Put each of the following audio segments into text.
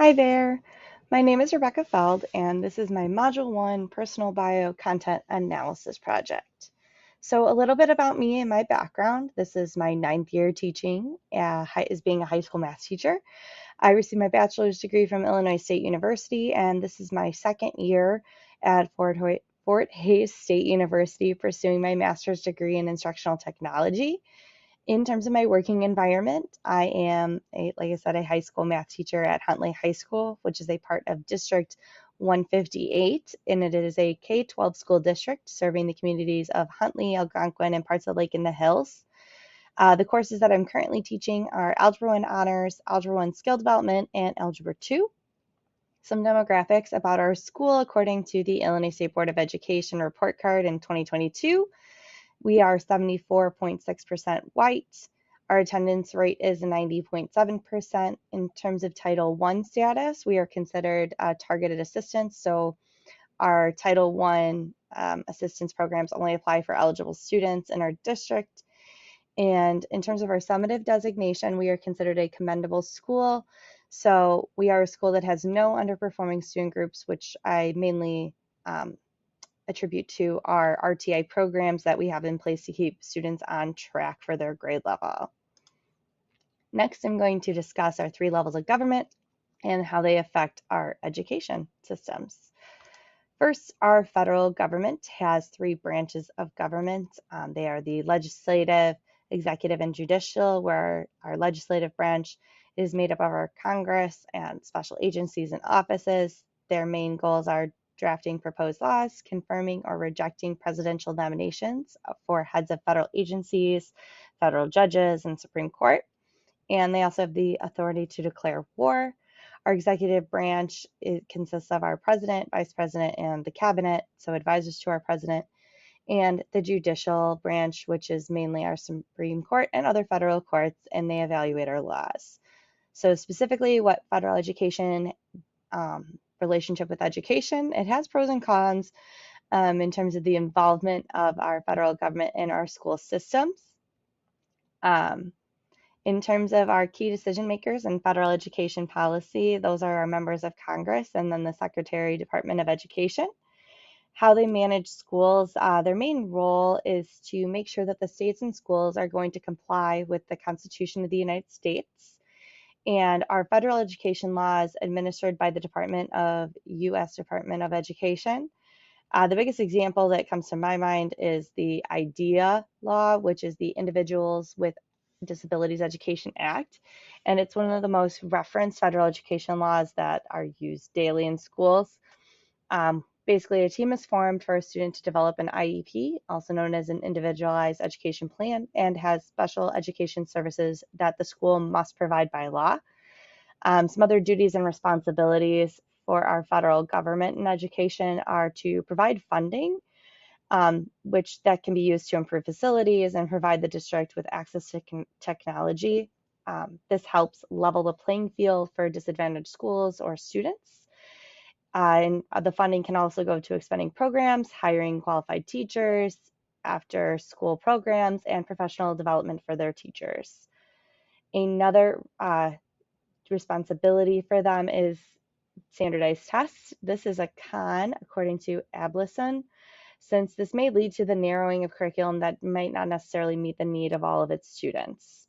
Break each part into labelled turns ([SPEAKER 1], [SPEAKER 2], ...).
[SPEAKER 1] Hi there. My name is Rebecca Feld, and this is my Module 1 Personal Bio Content Analysis project. So, a little bit about me and my background. This is my ninth year teaching as being a high school math teacher. I received my bachelor's degree from Illinois State University, and this is my second year at Fort Hays State University pursuing my master's degree in instructional technology. In terms of my working environment, I am, like I said, a high school math teacher at Huntley High School, which is a part of District 158, and it is a K-12 school district serving the communities of Huntley, Algonquin, and parts of Lake in the Hills. The courses that I'm currently teaching are Algebra 1 Honors, Algebra 1 Skill Development, and Algebra 2. Some demographics about our school according to the Illinois State Board of Education report card in 2022. We are 74.6% white. Our attendance rate is 90.7%. In terms of Title I status, we are considered targeted assistance. So our Title I assistance programs only apply for eligible students in our district. And in terms of our summative designation, we are considered a commendable school. So we are a school that has no underperforming student groups, which I mainly attribute to our RTI programs that we have in place to keep students on track for their grade level. Next, I'm going to discuss our three levels of government and how they affect our education systems. First, our federal government has three branches of government. They are the legislative, executive, and judicial, where our legislative branch is made up of our Congress and special agencies and offices. Their main goals are drafting proposed laws, confirming or rejecting presidential nominations for heads of federal agencies, federal judges, and Supreme Court. And they also have the authority to declare war. Our executive branch, it consists of our president, vice president, and the cabinet, so advisors to our president, and the judicial branch, which is mainly our Supreme Court and other federal courts, and they evaluate our laws. So specifically what federal education relationship with education. It has pros and cons in terms of the involvement of our federal government in our school systems. In terms of our key decision makers in federal education policy, those are our members of Congress and then the Secretary, Department of Education. How they manage schools, their main role is to make sure that the states and schools are going to comply with the Constitution of the United States and our federal education laws administered by the U.S. Department of Education. The biggest example that comes to my mind is the IDEA law, which is the Individuals with Disabilities Education Act. And it's one of the most referenced federal education laws that are used daily in schools. Basically, a team is formed for a student to develop an IEP, also known as an individualized education plan, and has special education services that the school must provide by law. Some other duties and responsibilities for our federal government in education are to provide funding, which that can be used to improve facilities and provide the district with access to technology. This helps level the playing field for disadvantaged schools or students. And the funding can also go to expanding programs, hiring qualified teachers, after school programs, and professional development for their teachers. Another responsibility for them is standardized tests. This is a con, according to Ableson, since this may lead to the narrowing of curriculum that might not necessarily meet the need of all of its students.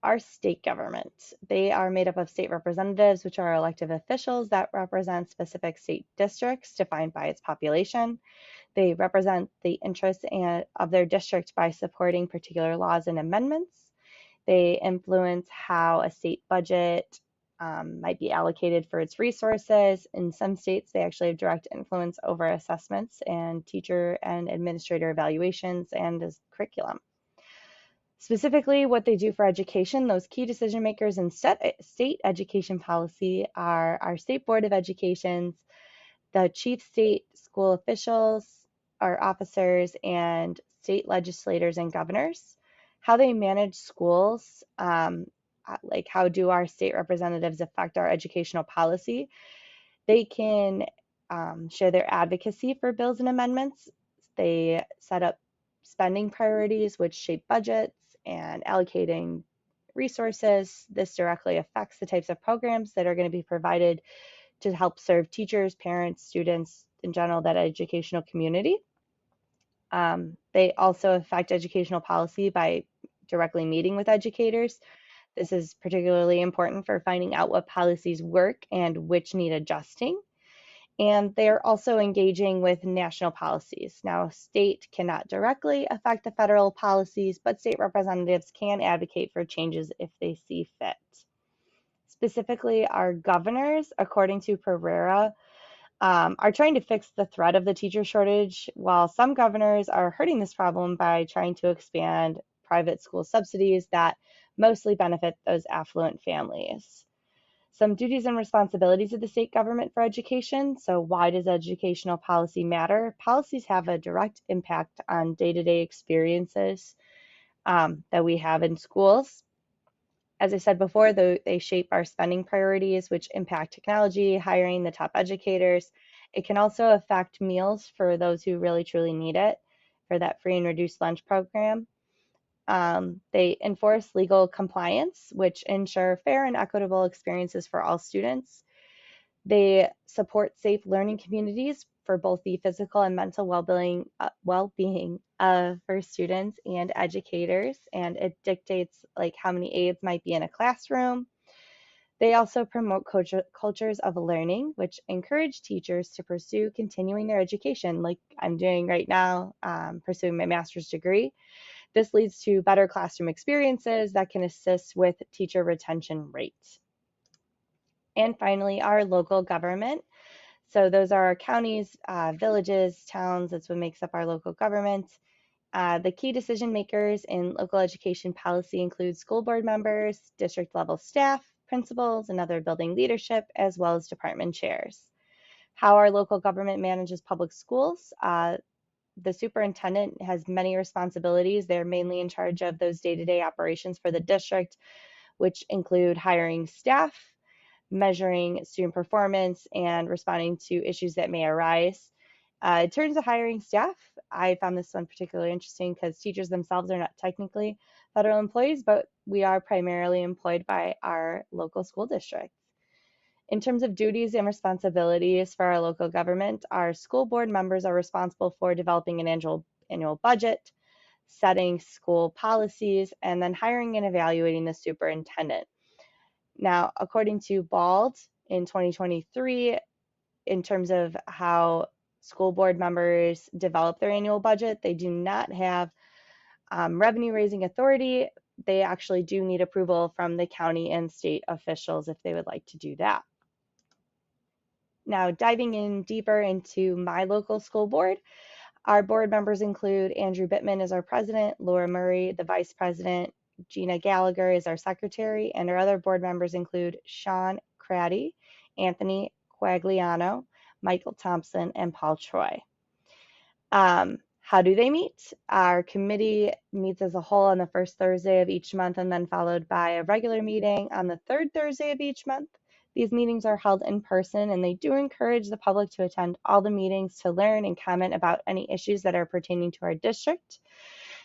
[SPEAKER 1] Our state government. They are made up of state representatives, which are elective officials that represent specific state districts defined by its population. They represent the interests of their district by supporting particular laws and amendments. They influence how a state budget might be allocated for its resources. In some states, they actually have direct influence over assessments and teacher and administrator evaluations and curriculum. Specifically, what they do for education, those key decision makers in state education policy are our State Board of Education, the chief state school officials, our officers, and state legislators and governors. How they manage schools, like how do our state representatives affect our educational policy? They can share their advocacy for bills and amendments. They set up spending priorities, which shape budgets and allocating resources. This directly affects the types of programs that are going to be provided to help serve teachers, parents, students, in general, that educational community. They also affect educational policy by directly meeting with educators. This is particularly important for finding out what policies work and which need adjusting. And they're also engaging with national policies. Now, state cannot directly affect the federal policies, but state representatives can advocate for changes if they see fit. Specifically, our governors, according to Pereira, are trying to fix the threat of the teacher shortage, while some governors are hurting this problem by trying to expand private school subsidies that mostly benefit those affluent families. Some duties and responsibilities of the state government for education. So why does educational policy matter? Policies have a direct impact on day-to-day experiences that we have in schools. As I said before, they shape our spending priorities, which impact technology, hiring the top educators. It can also affect meals for those who really truly need it, for that free and reduced lunch program. They enforce legal compliance, which ensure fair and equitable experiences for all students. They support safe learning communities for both the physical and mental well-being for students and educators, and it dictates like how many aides might be in a classroom. They also promote cultures of learning, which encourage teachers to pursue continuing their education, like I'm doing right now, pursuing my master's degree. This leads to better classroom experiences that can assist with teacher retention rates. And finally, our local government. So those are our counties, villages, towns. That's what makes up our local government. The key decision makers in local education policy include school board members, district level staff, principals, and other building leadership, as well as department chairs. How our local government manages public schools. The superintendent has many responsibilities. They're mainly in charge of those day-to-day operations for the district, which include hiring staff, measuring student performance, and responding to issues that may arise. In terms of hiring staff, I found this one particularly interesting because teachers themselves are not technically federal employees, but we are primarily employed by our local school districts. In terms of duties and responsibilities for our local government, our school board members are responsible for developing an annual budget, setting school policies, and then hiring and evaluating the superintendent. Now, according to BALD in 2023, in terms of how school board members develop their annual budget, they do not have revenue raising authority. They actually do need approval from the county and state officials if they would like to do that. Now, diving in deeper into my local school board, our board members include Andrew Bittman as our president, Laura Murray, the vice president, Gina Gallagher is our secretary, and our other board members include Sean Craddy, Anthony Quagliano, Michael Thompson, and Paul Troy. How do they meet? Our committee meets as a whole on the first Thursday of each month and then followed by a regular meeting on the third Thursday of each month. These meetings are held in person and they do encourage the public to attend all the meetings to learn and comment about any issues that are pertaining to our district.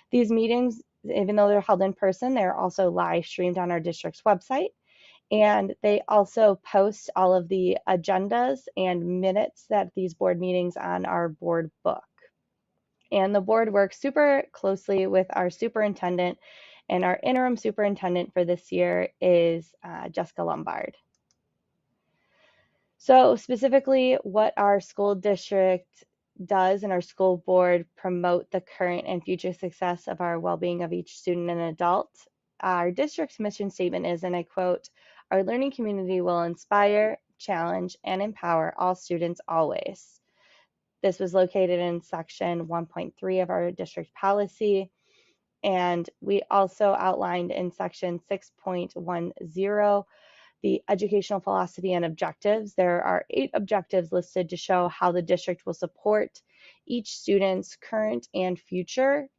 [SPEAKER 1] These meetings, even though they're held in person, they're also live streamed on our district's website. And they also post all of the agendas and minutes that these board meetings on our board book. And the board works super closely with our superintendent, and our interim superintendent for this year is Jessica Lombard. So specifically, what our school district does and our school board promote the current and future success of our well-being of each student and adult. Our district's mission statement is, and I quote, "Our learning community will inspire, challenge, and empower all students always." This was located in section 1.3 of our district policy. And we also outlined in section 6.10 the educational philosophy and objectives. There are 8 objectives listed to show how the district will support each student's current and future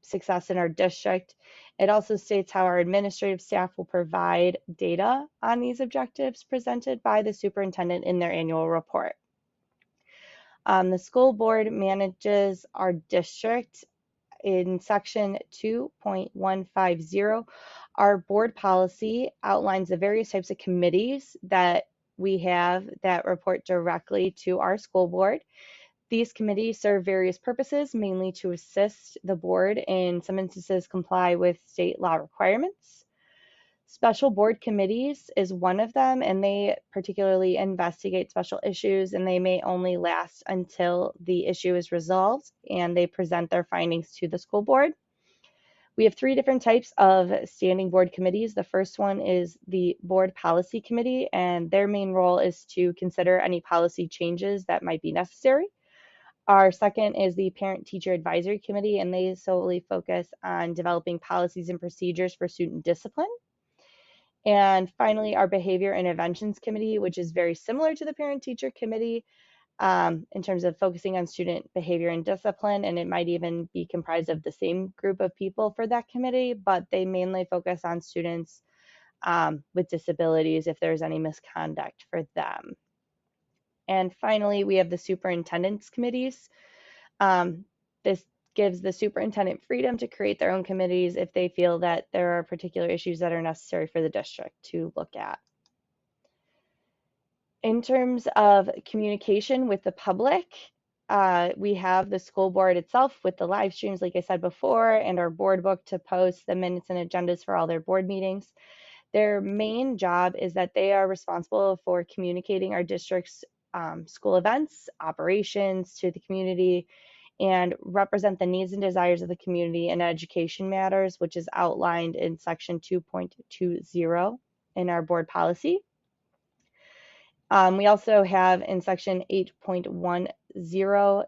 [SPEAKER 1] success in our district. It also states how our administrative staff will provide data on these objectives presented by the superintendent in their annual report. The school board manages our district in section 2.150, our board policy outlines the various types of committees that we have that report directly to our school board. These committees serve various purposes, mainly to assist the board in some instances comply with state law requirements. Special board committees is one of them, and they particularly investigate special issues, and they may only last until the issue is resolved and they present their findings to the school board. We have three different types of standing board committees. The first one is the Board Policy Committee, and their main role is to consider any policy changes that might be necessary. Our second is the Parent Teacher Advisory Committee, and they solely focus on developing policies and procedures for student discipline. And finally, our Behavior Interventions Committee, which is very similar to the Parent Teacher Committee in terms of focusing on student behavior and discipline, and it might even be comprised of the same group of people for that committee, but they mainly focus on students with disabilities if there's any misconduct for them. And finally, we have the Superintendent's Committees. This gives the superintendent freedom to create their own committees if they feel that there are particular issues that are necessary for the district to look at. In terms of communication with the public, we have the school board itself with the live streams, like I said before, and our board book to post the minutes and agendas for all their board meetings. Their main job is that they are responsible for communicating our district's school events, operations to the community, and represent the needs and desires of the community in education matters, which is outlined in section 2.20 in our board policy. We also have in section 8.10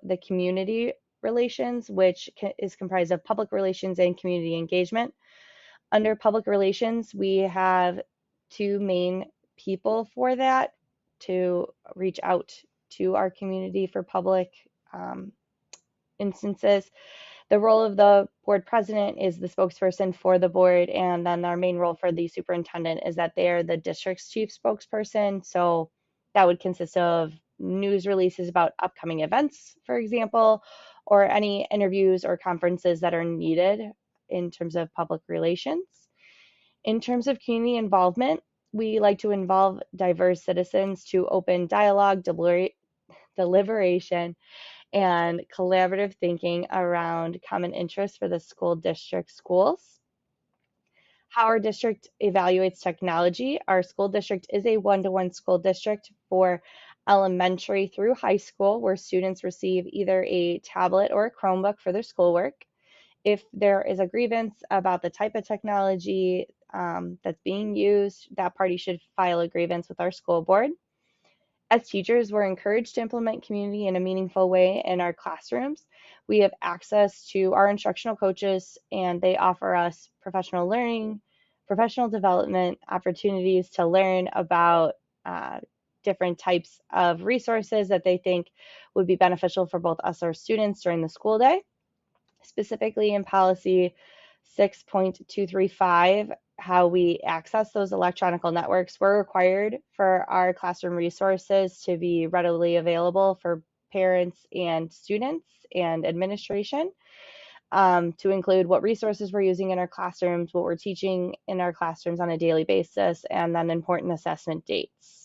[SPEAKER 1] the community relations, which is comprised of public relations and community engagement. Under public relations, we have two main people for that to reach out to our community for public instances. The role of the board president is the spokesperson for the board, and then our main role for the superintendent is that they are the district's chief spokesperson. So that would consist of news releases about upcoming events, for example, or any interviews or conferences that are needed in terms of public relations. In terms of community involvement, we like to involve diverse citizens to open dialogue, deliberation, and collaborative thinking around common interests for the school district schools. How our district evaluates technology. Our school district is a one-to-one school district for elementary through high school, where students receive either a tablet or a Chromebook for their schoolwork. If there is a grievance about the type of technology that's being used, that party should file a grievance with our school board. As teachers, we're encouraged to implement community in a meaningful way in our classrooms. We have access to our instructional coaches, and they offer us professional learning, professional development opportunities to learn about different types of resources that they think would be beneficial for both us or students during the school day. Specifically in policy 6.235, how we access those electronic networks, we're required for our classroom resources to be readily available for parents and students and administration, to include what resources we're using in our classrooms, what we're teaching in our classrooms on a daily basis, and then important assessment dates.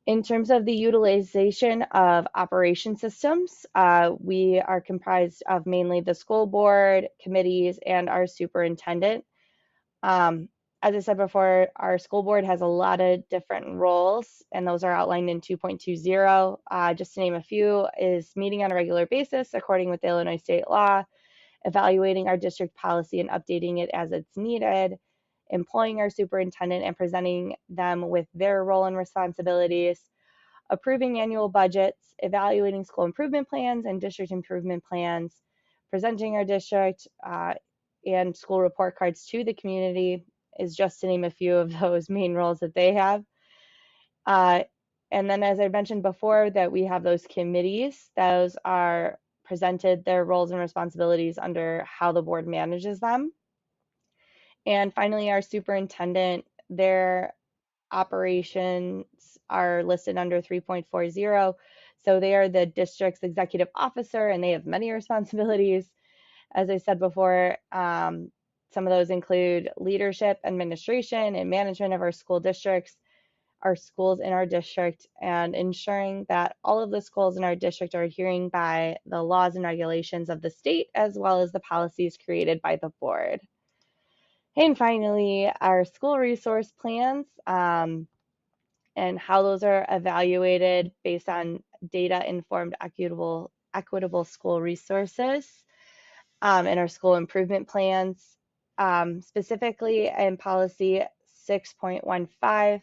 [SPEAKER 1] In terms of the utilization of operation systems, we are comprised of mainly the school board, committees, and our superintendent. As I said before, our school board has a lot of different roles, and those are outlined in 2.20. Just to name a few, is meeting on a regular basis according with Illinois state law, evaluating our district policy and updating it as it's needed, employing our superintendent and presenting them with their role and responsibilities, approving annual budgets, evaluating school improvement plans and district improvement plans, presenting our district and school report cards to the community is just to name a few of those main roles that they have. And then, as I mentioned before, that we have those committees. Those are presented their roles and responsibilities under how the board manages them. And finally, our superintendent, their operations are listed under 3.40. So they are the district's executive officer, and they have many responsibilities. As I said before, some of those include leadership, administration, and management of our school districts, our schools in our district, and ensuring that all of the schools in our district are adhering by the laws and regulations of the state, as well as the policies created by the board. And finally, our school resource plans, and how those are evaluated based on data-informed, equitable school resources, and our school improvement plans. Specifically in policy 6.15,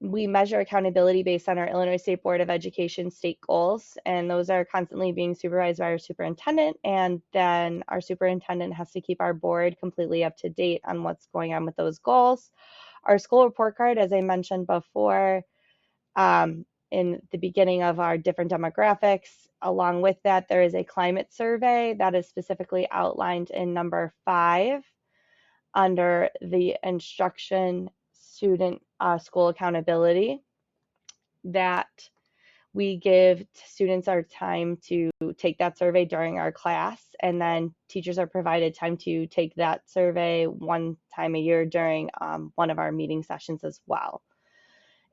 [SPEAKER 1] we measure accountability based on our Illinois State Board of Education state goals, and those are constantly being supervised by our superintendent, and then our superintendent has to keep our board completely up to date on what's going on with those goals. Our school report card, as I mentioned before, in the beginning of our different demographics. Along with that, there is a climate survey that is specifically outlined in number 5 under the instruction student school accountability, that we give students our time to take that survey during our class, and then teachers are provided time to take that survey one time a year during one of our meeting sessions as well.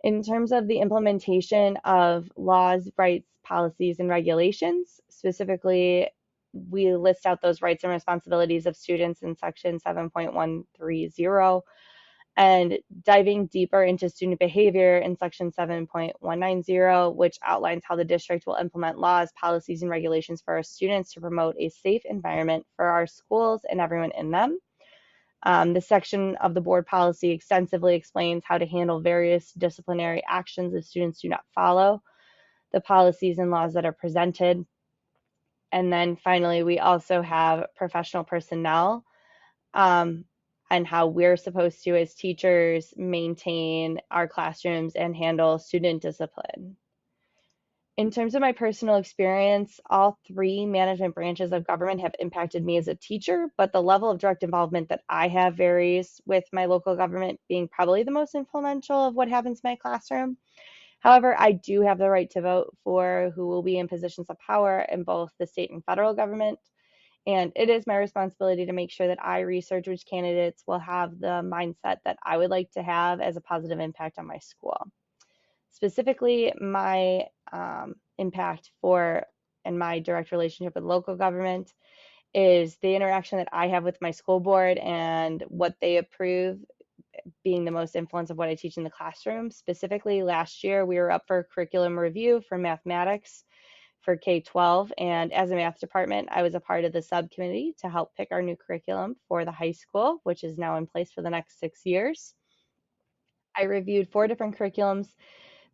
[SPEAKER 1] In terms of the implementation of laws, rights, policies, and regulations, specifically, we list out those rights and responsibilities of students in section 7.130, and diving deeper into student behavior in section 7.190, which outlines how the district will implement laws, policies, and regulations for our students to promote a safe environment for our schools and everyone in them. This section of the board policy extensively explains how to handle various disciplinary actions if students do not follow the policies and laws that are presented. And then finally, we also have professional personnel, and how we're supposed to, as teachers, maintain our classrooms and handle student discipline. In terms of my personal experience, all 3 management branches of government have impacted me as a teacher, but the level of direct involvement that I have varies, with my local government being probably the most influential of what happens in my classroom. However, I do have the right to vote for who will be in positions of power in both the state and federal government, and it is my responsibility to make sure that I research which candidates will have the mindset that I would like to have as a positive impact on my school. Specifically, my impact for and my direct relationship with local government is the interaction that I have with my school board and what they approve being the most influence of what I teach in the classroom. Specifically, last year we were up for curriculum review for mathematics for K-12, and as a math department, I was a part of the subcommittee to help pick our new curriculum for the high school, which is now in place for the next 6 years. I reviewed 4 different curriculums,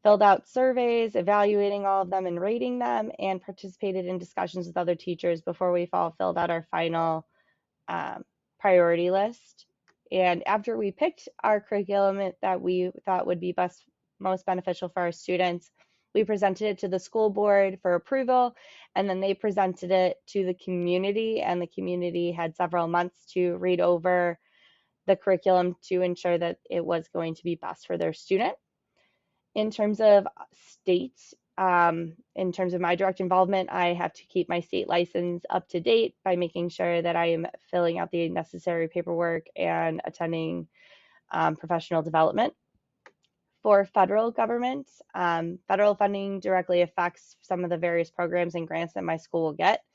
[SPEAKER 1] filled out surveys, evaluating all of them and rating them, and participated in discussions with other teachers before we all filled out our final priority list. And after we picked our curriculum that we thought would be most beneficial for our students, we presented it to the school board for approval, and then they presented it to the community, and the community had several months to read over the curriculum to ensure that it was going to be best for their student. In terms of state, in terms of my direct involvement, I have to keep my state license up to date by making sure that I am filling out the necessary paperwork and attending professional development. For federal government, federal funding directly affects some of the various programs and grants that my school will get.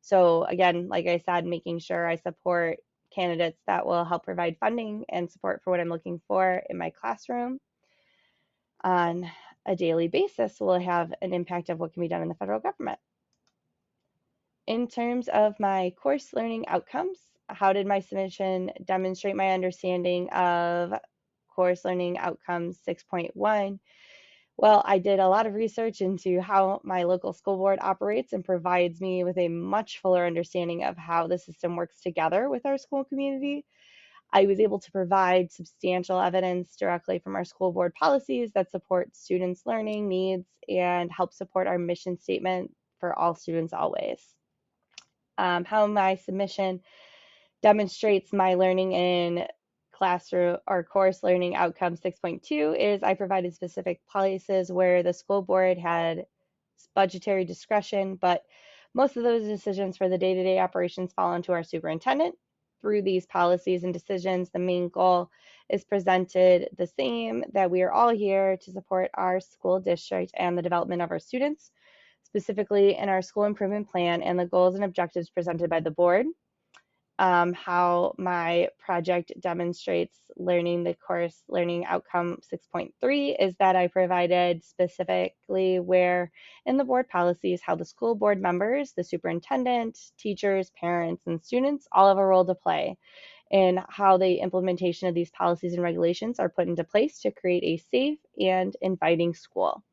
[SPEAKER 1] So again, like I said, making sure I support candidates that will help provide funding and support for what I'm looking for in my classroom on a daily basis will have an impact of what can be done in the federal government. In terms of my course learning outcomes, how did my submission demonstrate my understanding of course learning outcomes 6.1? Well, I did a lot of research into how my local school board operates and provides me with a much fuller understanding of how the system works together with our school community. I was able to provide substantial evidence directly from our school board policies that support students' learning needs and help support our mission statement for all students always. How my submission demonstrates my learning in classroom or course learning outcome 6.2 is I provided specific places where the school board had budgetary discretion, but Most of those decisions for the day-to-day operations fall onto our superintendent. Through these policies and decisions, the main goal is presented the same, that we are all here to support our school district and the development of our students, specifically in our school improvement plan and the goals and objectives presented by the board. How my project demonstrates learning the course learning outcome 6.3 is that I provided specifically where in the board policies how the school board members, the superintendent, teachers, parents, and students all have a role to play in how the implementation of these policies and regulations are put into place to create a safe and inviting school.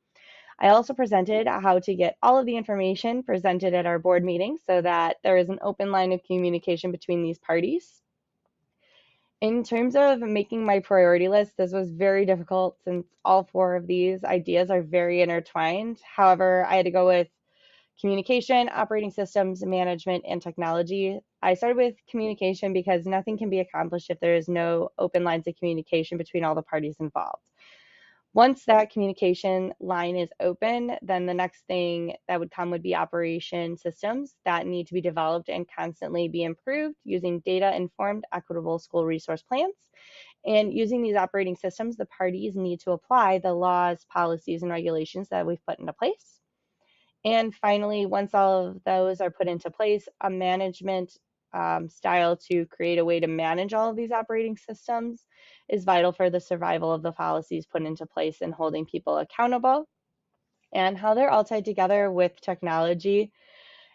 [SPEAKER 1] I also presented how to get all of the information presented at our board meeting so that there is an open line of communication between these parties. In terms of making my priority list, this was very difficult since all four of these ideas are very intertwined. However, I had to go with communication, operating systems, management, and technology. I started with communication because nothing can be accomplished if there is no open lines of communication between all the parties involved. Once that communication line is open, then the next thing that would come would be operation systems that need to be developed and constantly be improved using data-informed, equitable school resource plans. And using these operating systems, the parties need to apply the laws, policies, and regulations that we've put into place. And finally, once all of those are put into place, a management style to create a way to manage all of these operating systems is vital for the survival of the policies put into place and holding people accountable. And how they're all tied together with technology,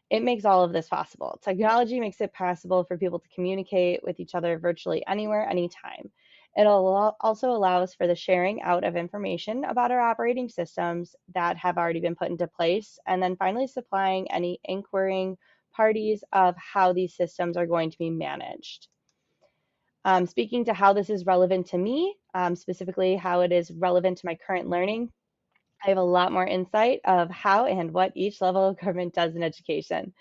[SPEAKER 1] it makes all of this possible. Technology makes it possible for people to communicate with each other virtually anywhere, anytime. Also allows for the sharing out of information about our operating systems that have already been put into place, and then finally supplying any inquiring parties of how these systems are going to be managed. Speaking to how this is relevant to me, specifically how it is relevant to my current learning, I have a lot more insight of how and what each level of government does in education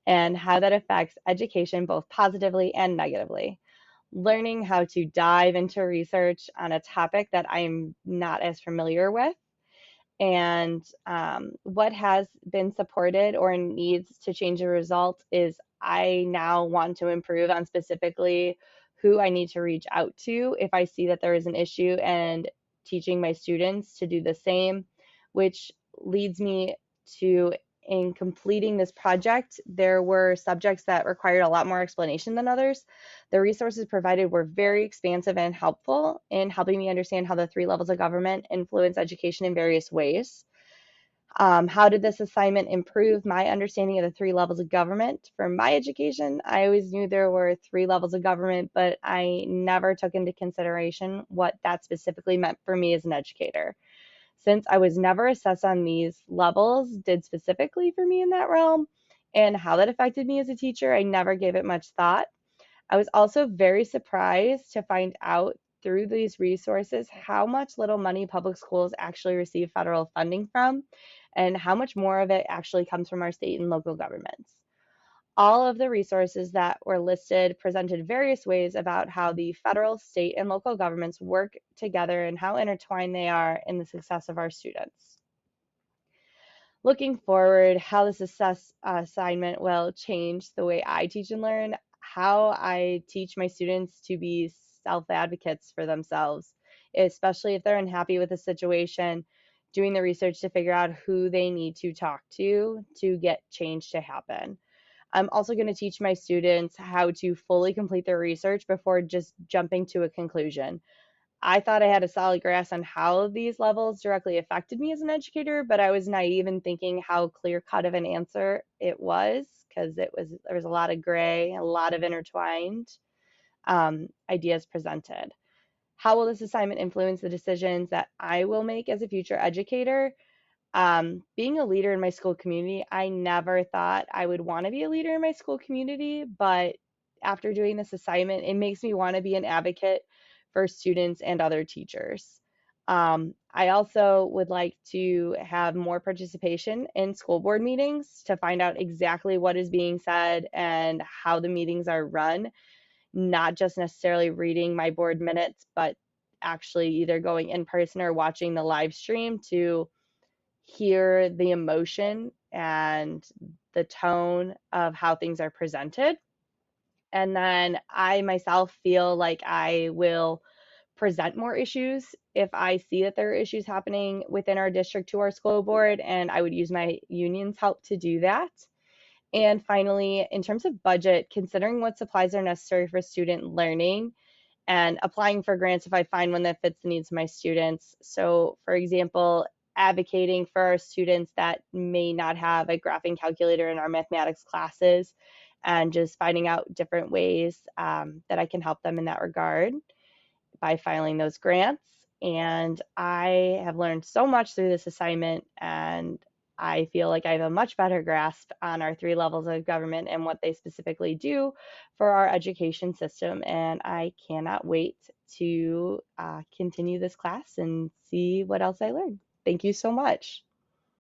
[SPEAKER 1] and how that affects education both positively and negatively. Learning how to dive into research on a topic that I'm not as familiar with and what has been supported or needs to change the result is I now want to improve on specifically who I need to reach out to if I see that there is an issue and teaching my students to do the same, which leads me to in completing this project, there were subjects that required a lot more explanation than others. The resources provided were very expansive and helpful in helping me understand how the three levels of government influence education in various ways. How did this assignment improve my understanding of the three levels of government for my education? I always knew there were three levels of government, but I never took into consideration what that specifically meant for me as an educator. Since I was never assessed on these levels, did specifically for me in that realm, and how that affected me as a teacher, I never gave it much thought. I was also very surprised to find out through these resources how much little money public schools actually receive federal funding from, and how much more of it actually comes from our state and local governments. All of the resources that were listed presented various ways about how the federal, state, and local governments work together and how intertwined they are in the success of our students. Looking forward, how this assignment will change the way I teach and learn, how I teach my students to be self-advocates for themselves, especially if they're unhappy with a situation, doing the research to figure out who they need to talk to get change to happen. I'm also going to teach my students how to fully complete their research before just jumping to a conclusion. I thought I had a solid grasp on how these levels directly affected me as an educator, but I was naive in thinking how clear cut of an answer it was because there was a lot of gray, a lot of intertwined ideas presented. How will this assignment influence the decisions that I will make as a future educator? Being a leader in my school community, I never thought I would want to be a leader in my school community, but after doing this assignment, it makes me want to be an advocate for students and other teachers. I also would like to have more participation in school board meetings to find out exactly what is being said and how the meetings are run, not just necessarily reading my board minutes, but actually either going in person or watching the live stream to hear the emotion and the tone of how things are presented. And then I myself feel like I will present more issues if I see that there are issues happening within our district to our school board, and I would use my union's help to do that. And finally, in terms of budget, considering what supplies are necessary for student learning and applying for grants if I find one that fits the needs of my students. So, for example, advocating for our students that may not have a graphing calculator in our mathematics classes and just finding out different ways that I can help them in that regard by filing those grants. And I have learned so much through this assignment, and I feel like I have a much better grasp on our three levels of government and what they specifically do for our education system. And I cannot wait to continue this class and see what else I learn. Thank you so much.